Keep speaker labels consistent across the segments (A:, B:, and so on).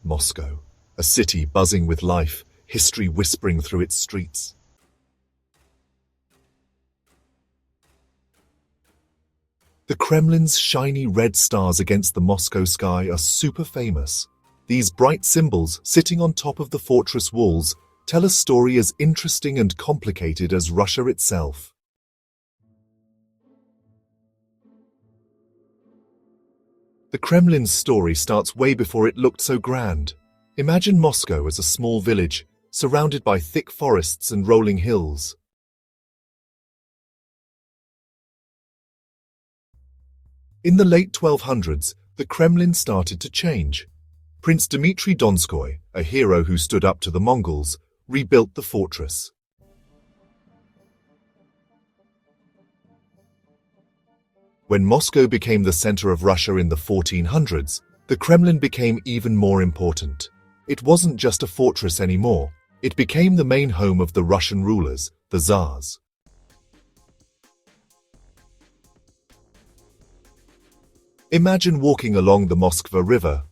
A: Moscow, a city buzzing with life, history whispering through its streets. The Kremlin's shiny red stars against the Moscow sky are super famous. These bright symbols sitting on top of the fortress walls tell a story as interesting and complicated as Russia itself. The Kremlin's story starts way before it looked so grand. Imagine Moscow as a small village, surrounded by thick forests and rolling hills. In the late 1200s, the Kremlin started to change. Prince Dmitry Donskoy, a hero who stood up to the Mongols, rebuilt the fortress. When Moscow became the center of Russia in the 1400s, the Kremlin became even more important. It wasn't just a fortress anymore. It became the main home of the Russian rulers, the Tsars. Imagine walking along the Moskva River,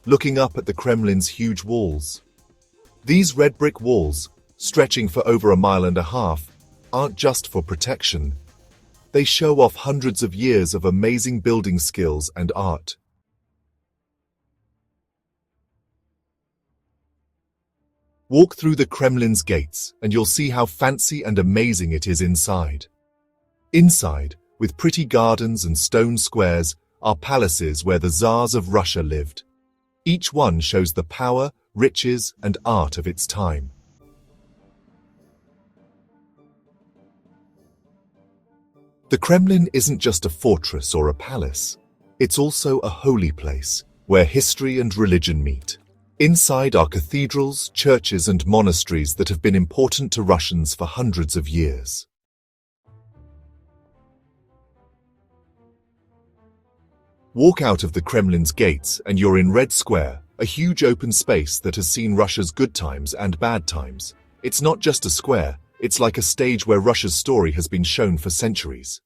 A: looking up at the Kremlin's huge walls. These red brick walls, stretching for over a mile and a half, aren't just for protection. They show off hundreds of years of amazing building skills and art. Walk through the Kremlin's gates and you'll see how fancy and amazing it is inside. Inside, with pretty gardens and stone squares, are palaces where the Tsars of Russia lived. Each one shows the power, riches, and art of its time. The Kremlin isn't just a fortress or a palace. It's also a holy place, where history and religion meet. Inside are cathedrals, churches, and monasteries that have been important to Russians for hundreds of years. Walk out of the Kremlin's gates and you're in Red Square, a huge open space that has seen Russia's good times and bad times. It's not just a square, it's like a stage where Russia's story has been shown for centuries.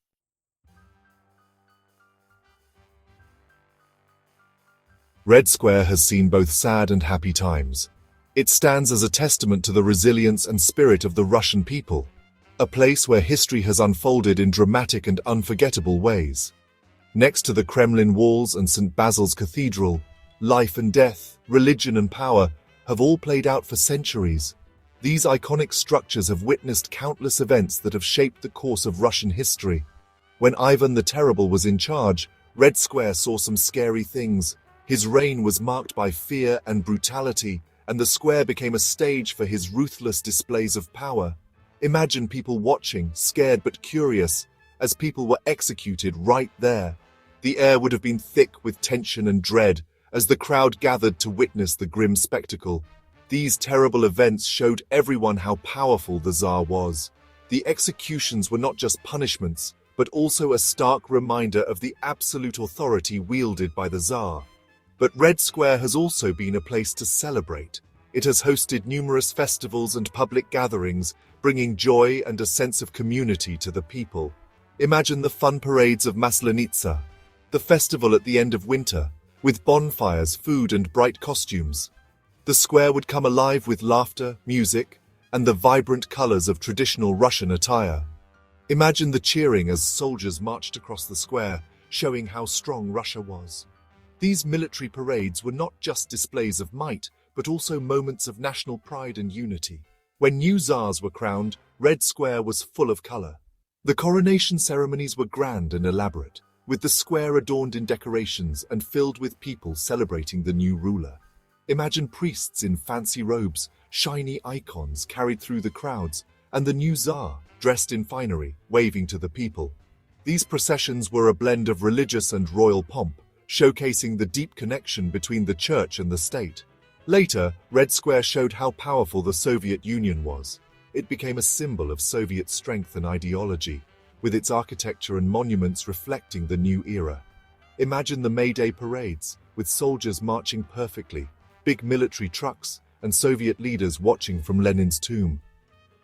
A: Red Square has seen both sad and happy times. It stands as a testament to the resilience and spirit of the Russian people, a place where history has unfolded in dramatic and unforgettable ways. Next to the Kremlin walls and St. Basil's Cathedral, life and death, religion and power have all played out for centuries. These iconic structures have witnessed countless events that have shaped the course of Russian history. When Ivan the Terrible was in charge, Red Square saw some scary things. His reign was marked by fear and brutality, and the square became a stage for his ruthless displays of power. Imagine people watching, scared but curious, as people were executed right there. The air would have been thick with tension and dread as the crowd gathered to witness the grim spectacle. These terrible events showed everyone how powerful the Tsar was. The executions were not just punishments, but also a stark reminder of the absolute authority wielded by the Tsar. But Red Square has also been a place to celebrate. It has hosted numerous festivals and public gatherings, bringing joy and a sense of community to the people. Imagine the fun parades of Maslenitsa, the festival at the end of winter, with bonfires, food, and bright costumes. The square would come alive with laughter, music, and the vibrant colors of traditional Russian attire. Imagine the cheering as soldiers marched across the square, showing how strong Russia was. These military parades were not just displays of might, but also moments of national pride and unity. When new Tsars were crowned, Red Square was full of color. The coronation ceremonies were grand and elaborate, with the square adorned in decorations and filled with people celebrating the new ruler. Imagine priests in fancy robes, shiny icons carried through the crowds, and the new Tsar, dressed in finery, waving to the people. These processions were a blend of religious and royal pomp, showcasing the deep connection between the church and the state. Later, Red Square showed how powerful the Soviet Union was. It became a symbol of Soviet strength and ideology, with its architecture and monuments reflecting the new era. Imagine the May Day parades, with soldiers marching perfectly, big military trucks, and Soviet leaders watching from Lenin's tomb.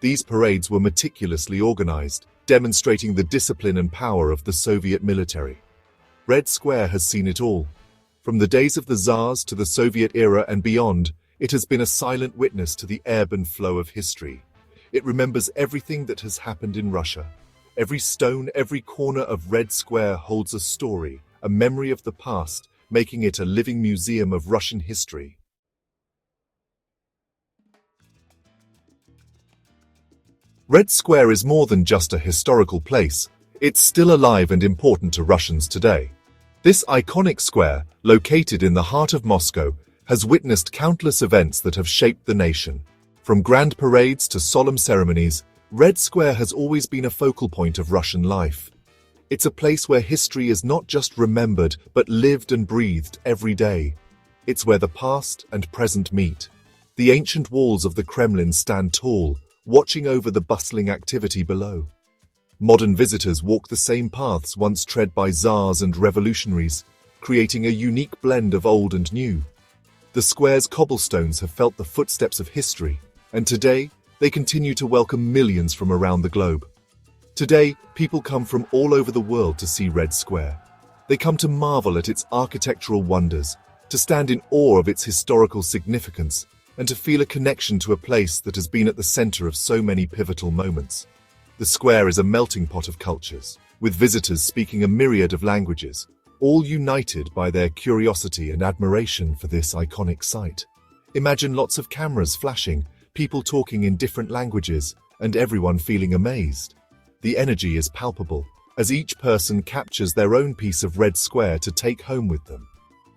A: These parades were meticulously organized, demonstrating the discipline and power of the Soviet military. Red Square has seen it all. From the days of the Tsars to the Soviet era and beyond, it has been a silent witness to the ebb and flow of history. It remembers everything that has happened in Russia. Every stone, every corner of Red Square holds a story, a memory of the past, making it a living museum of Russian history. Red Square is more than just a historical place. It's still alive and important to Russians today. This iconic square, located in the heart of Moscow, has witnessed countless events that have shaped the nation. From grand parades to solemn ceremonies, Red Square has always been a focal point of Russian life. It's a place where history is not just remembered, but lived and breathed every day. It's where the past and present meet. The ancient walls of the Kremlin stand tall, watching over the bustling activity below. Modern visitors walk the same paths once tread by Tsars and revolutionaries, creating a unique blend of old and new. The square's cobblestones have felt the footsteps of history, and today they continue to welcome millions from around the globe. Today, people come from all over the world to see Red Square. They come to marvel at its architectural wonders, to stand in awe of its historical significance, and to feel a connection to a place that has been at the center of so many pivotal moments. The square is a melting pot of cultures, with visitors speaking a myriad of languages, all united by their curiosity and admiration for this iconic site. Imagine lots of cameras flashing, people talking in different languages, and everyone feeling amazed. The energy is palpable, as each person captures their own piece of Red Square to take home with them.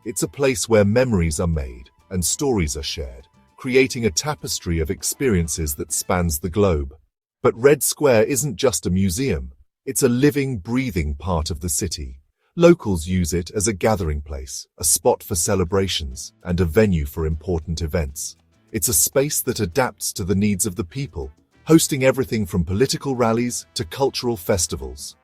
A: It's a place where memories are made and stories are shared, creating a tapestry of experiences that spans the globe. But Red Square isn't just a museum, it's a living, breathing part of the city. Locals use it as a gathering place, a spot for celebrations, and a venue for important events. It's a space that adapts to the needs of the people, hosting everything from political rallies to cultural festivals.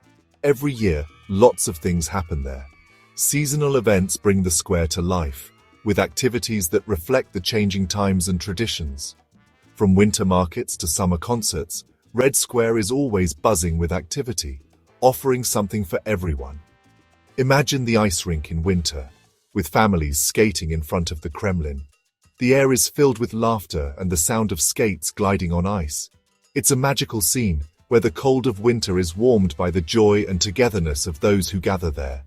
A: Every year, lots of things happen there. Seasonal events bring the square to life, with activities that reflect the changing times and traditions. From winter markets to summer concerts, Red Square is always buzzing with activity, offering something for everyone. Imagine the ice rink in winter, with families skating in front of the Kremlin. The air is filled with laughter and the sound of skates gliding on ice. It's a magical scene, where the cold of winter is warmed by the joy and togetherness of those who gather there.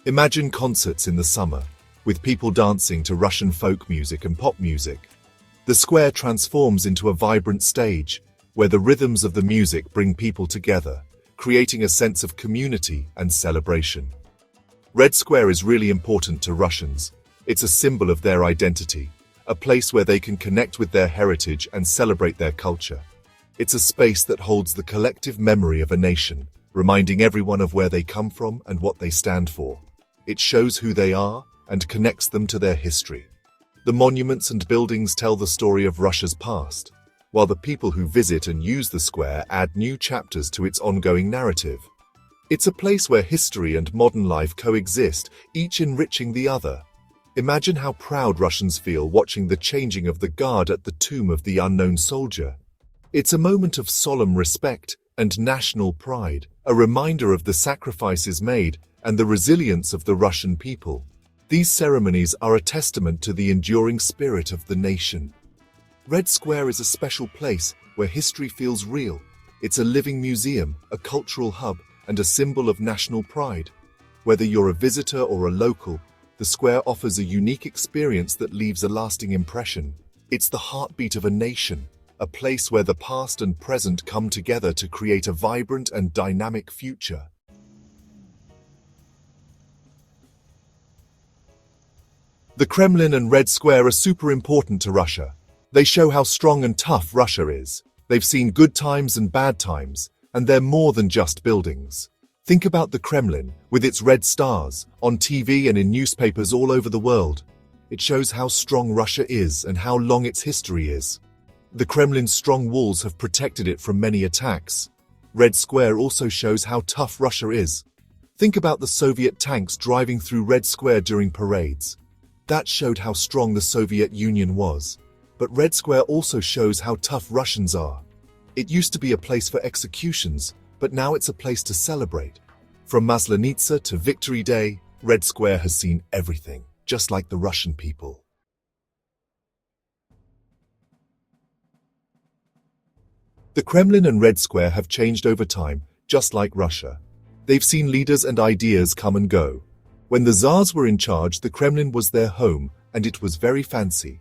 A: Imagine concerts in the summer, with people dancing to Russian folk music and pop music. The square transforms into a vibrant stage, where the rhythms of the music bring people together, creating a sense of community and celebration. Red Square is really important to Russians. It's a symbol of their identity, a place where they can connect with their heritage and celebrate their culture. It's a space that holds the collective memory of a nation, reminding everyone of where they come from and what they stand for. It shows who they are and connects them to their history. The monuments and buildings tell the story of Russia's past, while the people who visit and use the square add new chapters to its ongoing narrative. It's a place where history and modern life coexist, each enriching the other. Imagine how proud Russians feel watching the changing of the guard at the tomb of the unknown soldier. It's a moment of solemn respect and national pride, a reminder of the sacrifices made and the resilience of the Russian people. These ceremonies are a testament to the enduring spirit of the nation. Red Square is a special place where history feels real. It's a living museum, a cultural hub, and a symbol of national pride. Whether you're a visitor or a local, the square offers a unique experience that leaves a lasting impression. It's the heartbeat of a nation, a place where the past and present come together to create a vibrant and dynamic future. The Kremlin and Red Square are super important to Russia. They show how strong and tough Russia is. They've seen good times and bad times, and they're more than just buildings. Think about the Kremlin, with its red stars, on TV and in newspapers all over the world. It shows how strong Russia is and how long its history is. The Kremlin's strong walls have protected it from many attacks. Red Square also shows how tough Russia is. Think about the Soviet tanks driving through Red Square during parades. That showed how strong the Soviet Union was. But Red Square also shows how tough Russians are. It used to be a place for executions, but now it's a place to celebrate. From Maslenitsa to Victory Day, Red Square has seen everything. just like the Russian people. The Kremlin and Red Square have changed over time, just like Russia. They've seen leaders and ideas come and go. When the Tsars were in charge, the Kremlin was their home, and it was very fancy.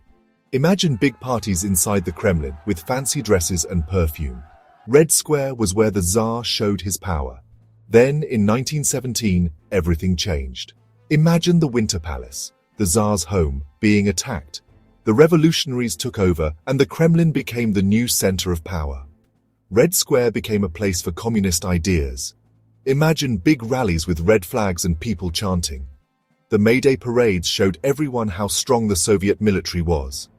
A: Imagine big parties inside the Kremlin with fancy dresses and perfume. Red Square was where the Tsar showed his power. Then, in 1917, everything changed. Imagine the Winter Palace, the Tsar's home, being attacked. The revolutionaries took over, and the Kremlin became the new center of power. Red Square became a place for communist ideas. Imagine big rallies with red flags and people chanting. The May Day parades showed everyone how strong the Soviet military was.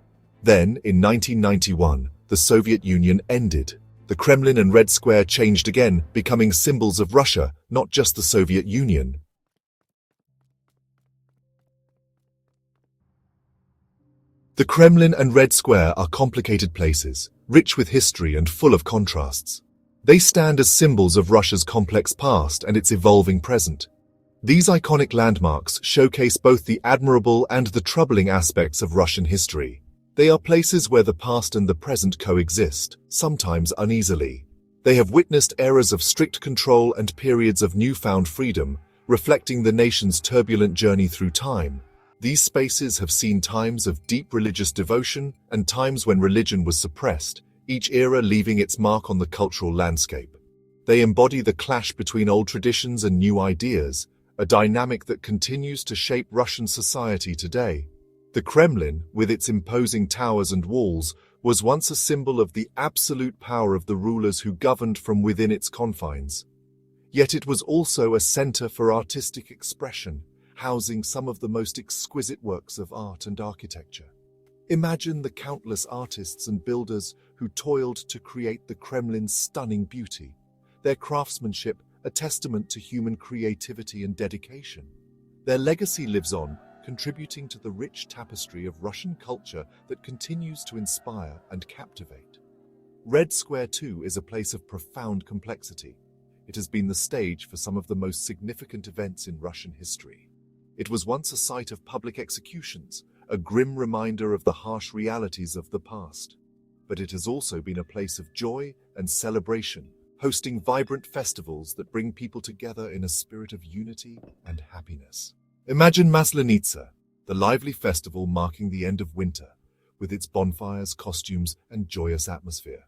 A: Then, in 1991, the Soviet Union ended. The Kremlin and Red Square changed again, becoming symbols of Russia, not just the Soviet Union. The Kremlin and Red Square are complicated places, rich with history and full of contrasts. They stand as symbols of Russia's complex past and its evolving present. These iconic landmarks showcase both the admirable and the troubling aspects of Russian history. They are places where the past and the present coexist, sometimes uneasily. They have witnessed eras of strict control and periods of newfound freedom, reflecting the nation's turbulent journey through time. These spaces have seen times of deep religious devotion and times when religion was suppressed, each era leaving its mark on the cultural landscape. They embody the clash between old traditions and new ideas, a dynamic that continues to shape Russian society today. The Kremlin, with its imposing towers and walls, was once a symbol of the absolute power of the rulers who governed from within its confines. Yet it was also a center for artistic expression, housing some of the most exquisite works of art and architecture. Imagine the countless artists and builders who toiled to create the Kremlin's stunning beauty, their craftsmanship a testament to human creativity and dedication. Their legacy lives on, contributing to the rich tapestry of Russian culture that continues to inspire and captivate. Red Square, too, is a place of profound complexity. It has been the stage for some of the most significant events in Russian history. It was once a site of public executions, a grim reminder of the harsh realities of the past. But it has also been a place of joy and celebration, hosting vibrant festivals that bring people together in a spirit of unity and happiness. Imagine Maslenitsa, the lively festival marking the end of winter, with its bonfires, costumes, and joyous atmosphere.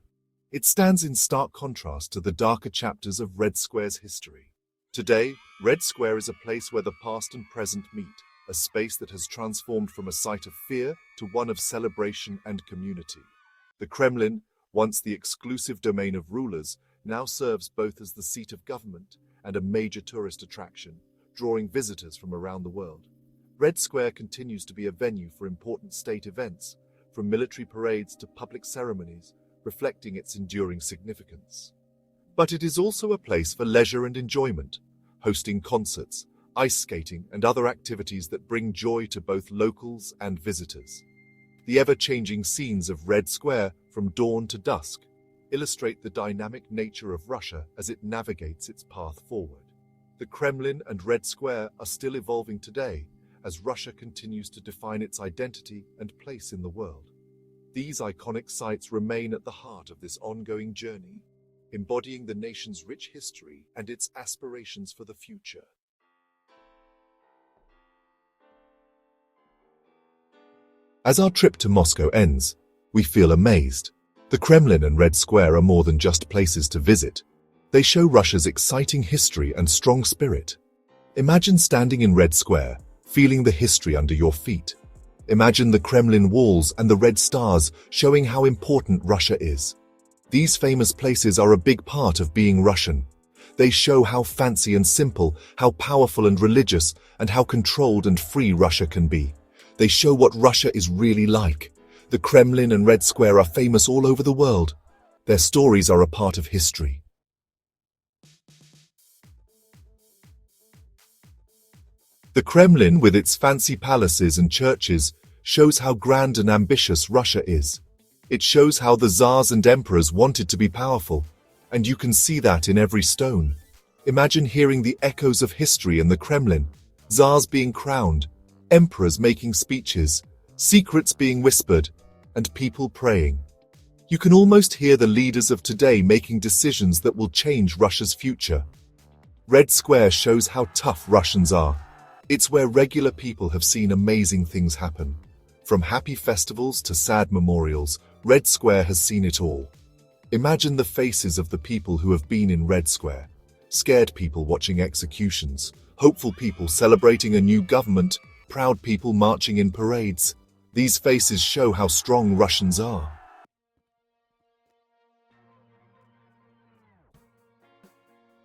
A: It stands in stark contrast to the darker chapters of Red Square's history. Today, Red Square is a place where the past and present meet, a space that has transformed from a site of fear to one of celebration and community. The Kremlin, once the exclusive domain of rulers, now serves both as the seat of government and a major tourist attraction, drawing visitors from around the world. Red Square continues to be a venue for important state events, from military parades to public ceremonies, reflecting its enduring significance. But it is also a place for leisure and enjoyment, hosting concerts, ice skating, and other activities that bring joy to both locals and visitors. The ever-changing scenes of Red Square, from dawn to dusk, illustrate the dynamic nature of Russia as it navigates its path forward. The Kremlin and Red Square are still evolving today, as Russia continues to define its identity and place in the world. These iconic sites remain at the heart of this ongoing journey, embodying the nation's rich history and its aspirations for the future. As our trip to Moscow ends, we feel amazed. The Kremlin and Red Square are more than just places to visit. They show Russia's exciting history and strong spirit. Imagine standing in Red Square, feeling the history under your feet. Imagine the Kremlin walls and the red stars showing how important Russia is. These famous places are a big part of being Russian. They show how fancy and simple, how powerful and religious, and how controlled and free Russia can be. They show what Russia is really like. The Kremlin and Red Square are famous all over the world. Their stories are a part of history. The Kremlin, with its fancy palaces and churches, shows how grand and ambitious Russia is. It shows how the Tsars and emperors wanted to be powerful, and you can see that in every stone. Imagine hearing the echoes of history in the Kremlin, Tsars being crowned, emperors making speeches, secrets being whispered, and people praying. You can almost hear the leaders of today making decisions that will change Russia's future. Red Square shows how tough Russians are. It's where regular people have seen amazing things happen. From happy festivals to sad memorials, Red Square has seen it all. Imagine the faces of the people who have been in Red Square. Scared people watching executions, hopeful people celebrating a new government, proud people marching in parades. These faces show how strong Russians are.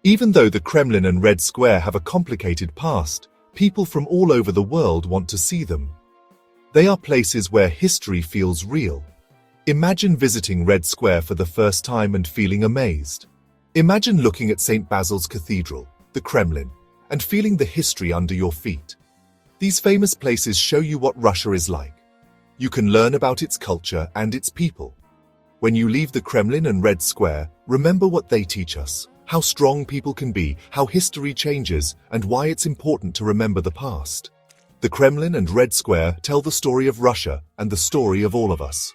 A: Even though the Kremlin and Red Square have a complicated past, people from all over the world want to see them. They are places where history feels real. Imagine visiting Red Square for the first time and feeling amazed. Imagine looking at St. Basil's Cathedral, the Kremlin, and feeling the history under your feet. These famous places show you what Russia is like. You can learn about its culture and its people. When you leave the Kremlin and Red Square, remember what they teach us, how strong people can be, how history changes, and why it's important to remember the past. The Kremlin and Red Square tell the story of Russia and the story of all of us.